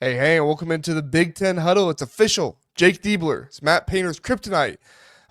Hey, and welcome into the Big Ten Huddle. It's official. Jake Diebler. It's Matt Painter's kryptonite.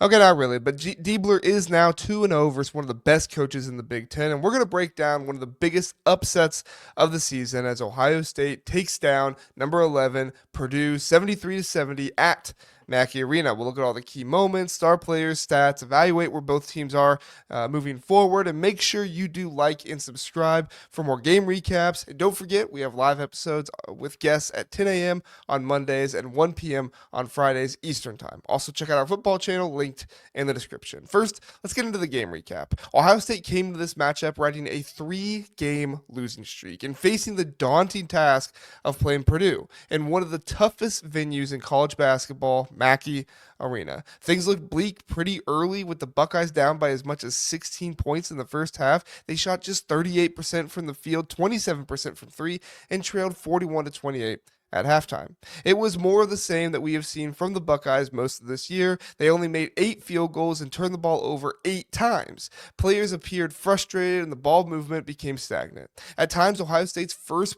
Okay, not really, but Diebler is now 2-0 versus one of the best coaches in the Big Ten, and we're going to break down one of the biggest upsets of the season as Ohio State takes down number 11 Purdue 73-70 at Mackey Arena. We'll look at all the key moments, star players, stats, evaluate where both teams are moving forward, and make sure you do like and subscribe for more game recaps. And don't forget, we have live episodes with guests at 10 a.m. on Mondays and 1 p.m. on Fridays Eastern Time. Also, check out our football channel linked in the description. First, let's get into the game recap. Ohio State came to this matchup riding a 3-game losing streak and facing the daunting task of playing Purdue in one of the toughest venues in college basketball, Mackey Arena. Things looked bleak pretty early with the Buckeyes down by as much as 16 points in the first half. They shot just 38% from the field, 27% from three, and trailed 41-28 at halftime. It was more of the same that we have seen from the Buckeyes most of this year. They only made 8 field goals and turned the ball over 8 times. Players appeared frustrated and the ball movement became stagnant. At times, Ohio State's first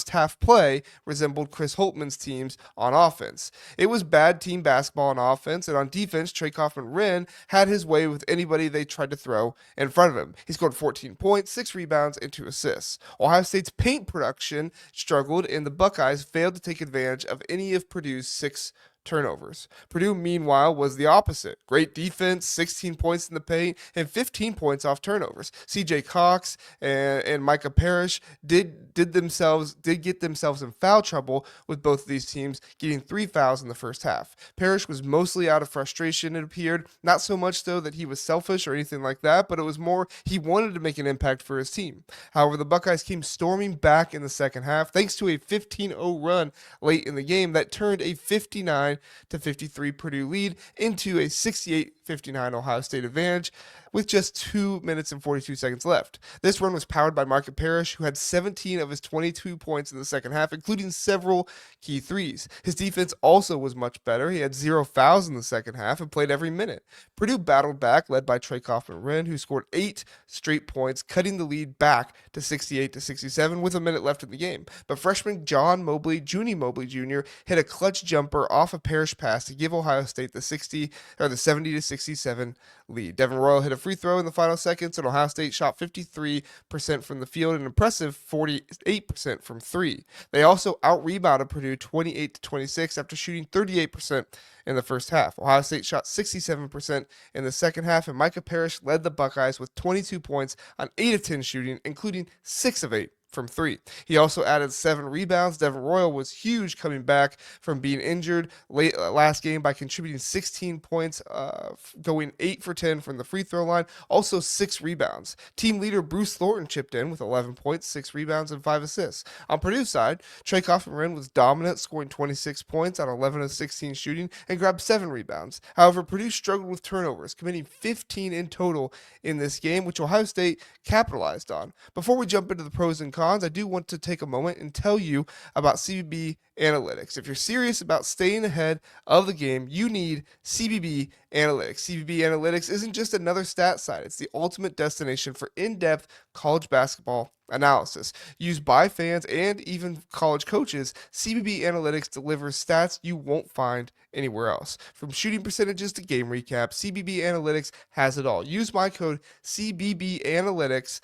half play resembled Chris Holtmann's teams on offense. It was bad team basketball on offense, and on defense, Kaufman-Renn had his way with anybody they tried to throw in front of him. He scored 14 points, 6 rebounds, and 2 assists. Ohio State's paint production struggled, and the Buckeyes failed to take advantage of any of Purdue's 6 turnovers. Purdue, meanwhile, was the opposite. Great defense, 16 points in the paint, and 15 points off turnovers. CJ Cox and Micah Parrish did get themselves in foul trouble with both of these teams, getting 3 fouls in the first half. Parrish was mostly out of frustration, it appeared. Not so much, though, that he was selfish or anything like that, but it was more he wanted to make an impact for his team. However, the Buckeyes came storming back in the second half thanks to a 15-0 run late in the game that turned a 59-53 Purdue lead into a 68-59 Ohio State advantage with just 2 minutes and 42 seconds left. This run was powered by Micah Parrish, who had 17 of his 22 points in the second half, including several key threes. His defense also was much better. He had 0 fouls in the second half and played every minute. Purdue battled back, led by Kaufman-Renn, who scored 8 straight points, cutting the lead back to 68-67 with a minute left in the game. But freshman Junie Mobley Jr. hit a clutch jumper off a Parrish pass to give Ohio State the 70-67 lead. Devin Royal hit a free throw in the final seconds, and Ohio State shot 53% from the field, an impressive 48% from three. They also out-rebounded Purdue 28-26 after shooting 38% in the first half. Ohio State shot 67% in the second half, and Micah Parrish led the Buckeyes with 22 points on 8 of 10 shooting, including 6 of 8 from 3. He also added 7 rebounds. Devin Royal was huge coming back from being injured late last game by contributing 16 points, going 8 for 10 from the free throw line, also 6 rebounds. Team leader Bruce Thornton chipped in with 11 points, 6 rebounds, and 5 assists. On Purdue's side, Kaufman-Renn was dominant, scoring 26 points on 11 of 16 shooting and grabbed 7 rebounds. However, Purdue struggled with turnovers, committing 15 in total in this game, which Ohio State capitalized on. Before we jump into the pros and cons, I do want to take a moment and tell you about CBB Analytics. If you're serious about staying ahead of the game, you need CBB Analytics. CBB Analytics isn't just another stat site. It's the ultimate destination for in-depth college basketball analysis. Used by fans and even college coaches, CBB Analytics delivers stats you won't find anywhere else. From shooting percentages to game recaps, CBB Analytics has it all. Use my code CBB Analytics,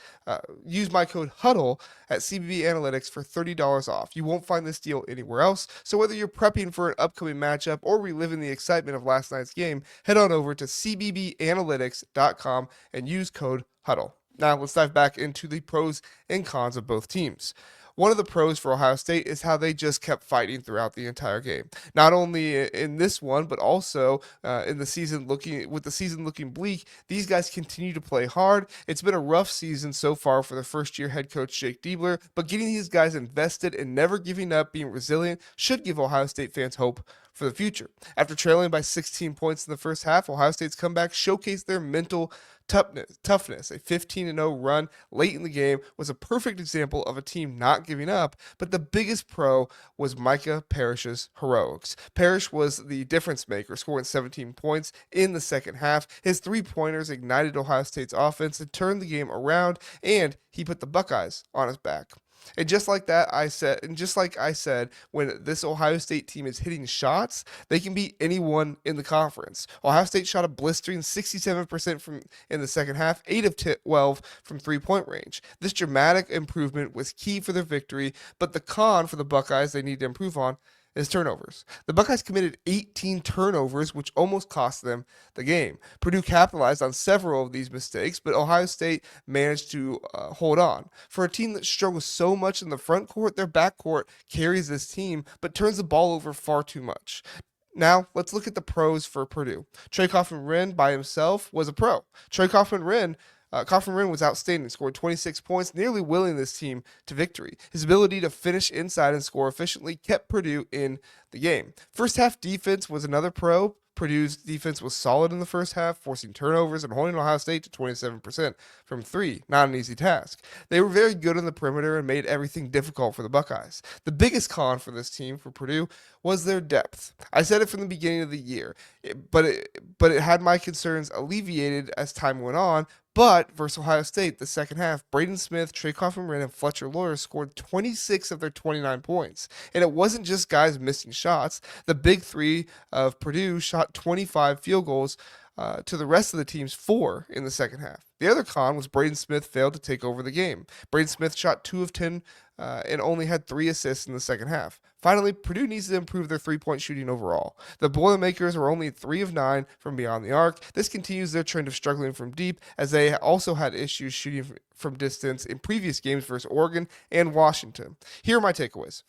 use my code HUDDLE at CBB Analytics for $30 off. You won't find this deal anywhere else. So whether you're prepping for an upcoming matchup or reliving the excitement of last night's game, head on over to cbbanalytics.com and use code HUDDLE. Now, let's dive back into the pros and cons of both teams. One of the pros for Ohio State is how they just kept fighting throughout the entire game. Not only in this one, but also in the season looking bleak, these guys continue to play hard. It's been a rough season so far for the first-year head coach Jake Diebler, but getting these guys invested and never giving up, being resilient, should give Ohio State fans hope for the future. After trailing by 16 points in the first half, Ohio State's comeback showcased their mental toughness. A 15-0 run late in the game was a perfect example of a team not giving up, but the biggest pro was Micah Parrish's heroics. Parrish was the difference maker, scoring 17 points in the second half. His three-pointers ignited Ohio State's offense and turned the game around, and he put the Buckeyes on his back. And just like I said, when this Ohio State team is hitting shots, they can beat anyone in the conference. Ohio State shot a blistering 67% from in the second half, 8 of 12 from three-point range. This dramatic improvement was key for their victory, but the con for the Buckeyes they need to improve on is turnovers. The Buckeyes committed 18 turnovers, which almost cost them the game. Purdue capitalized on several of these mistakes, but Ohio State managed to hold on. For a team that struggles so much in the front court, their back court carries this team, but turns the ball over far too much. Now, let's look at the pros for Purdue. Trey Kaufman-Renn by himself was a pro. Kaufman-Renn was outstanding, scored 26 points, nearly willing this team to victory. His ability to finish inside and score efficiently kept Purdue in the game. First half defense was another pro. Purdue's defense was solid in the first half, forcing turnovers and holding Ohio State to 27% from three. Not an easy task. They were very good on the perimeter and made everything difficult for the Buckeyes. The biggest con for this team, for Purdue, was their depth. I said it from the beginning of the year, but it had my concerns alleviated as time went on. But versus Ohio State, the second half, Braden Smith, Trey Kaufman-Renn, and Fletcher Loyer scored 26 of their 29 points. And it wasn't just guys missing shots. The big three of Purdue shot 25 field goals to the rest of the team's 4 in the second half. The other con was Braden Smith failed to take over the game. Braden Smith shot 2 of 10 and only had 3 assists in the second half. Finally, Purdue needs to improve their three-point shooting overall. The Boilermakers were only 3 of 9 from beyond the arc. This continues their trend of struggling from deep, as they also had issues shooting from distance in previous games versus Oregon and Washington. Here are my takeaways.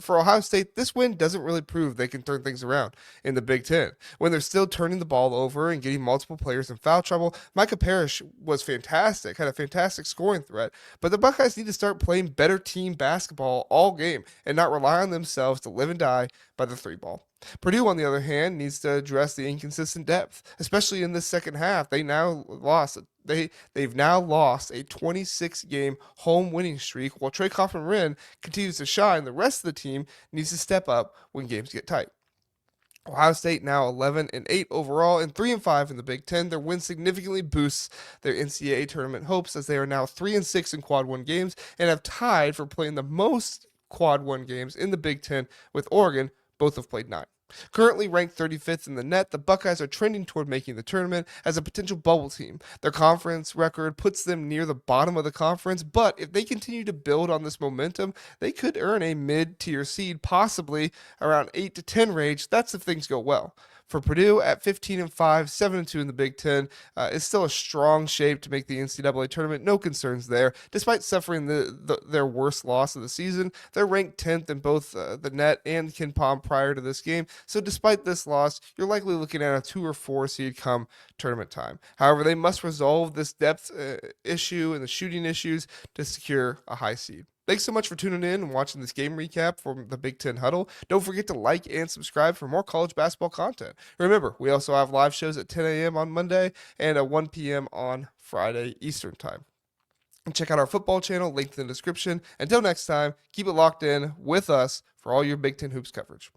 For Ohio State, this win doesn't really prove they can turn things around in the Big Ten. When they're still turning the ball over and getting multiple players in foul trouble, Micah Parrish was fantastic, had a fantastic scoring threat, but the Buckeyes need to start playing better team basketball all game and not rely on themselves to live and die by the three ball. Purdue, on the other hand, needs to address the inconsistent depth, especially in this second half. They've now lost a 26-game home winning streak, while Trey Kaufman-Renn continues to shine. The rest of the team needs to step up when games get tight. Ohio State now 11-8 overall and 3-5 in the Big Ten. Their win significantly boosts their NCAA tournament hopes, as they are now 3-6 in Quad 1 games and have tied for playing the most Quad 1 games in the Big Ten with Oregon. Both have played 9. Currently ranked 35th in the net, the Buckeyes are trending toward making the tournament as a potential bubble team. Their conference record puts them near the bottom of the conference, but if they continue to build on this momentum, they could earn a mid-tier seed, possibly around 8 to 10 range. That's if things go well. For Purdue at 15-5, 7-2 in the Big Ten, is still a strong shape to make the NCAA tournament. No concerns there. Despite suffering their worst loss of the season, they're ranked 10th in both the net and KenPom prior to this game. So despite this loss, you're likely looking at a 2 or 4 seed come tournament time. However, they must resolve this depth issue and the shooting issues to secure a high seed. Thanks so much for tuning in and watching this game recap from the Big Ten Huddle. Don't forget to like and subscribe for more college basketball content. Remember, we also have live shows at 10 a.m. on Monday and at 1 p.m. on Friday Eastern Time. And check out our football channel, linked in the description. Until next time, keep it locked in with us for all your Big Ten Hoops coverage.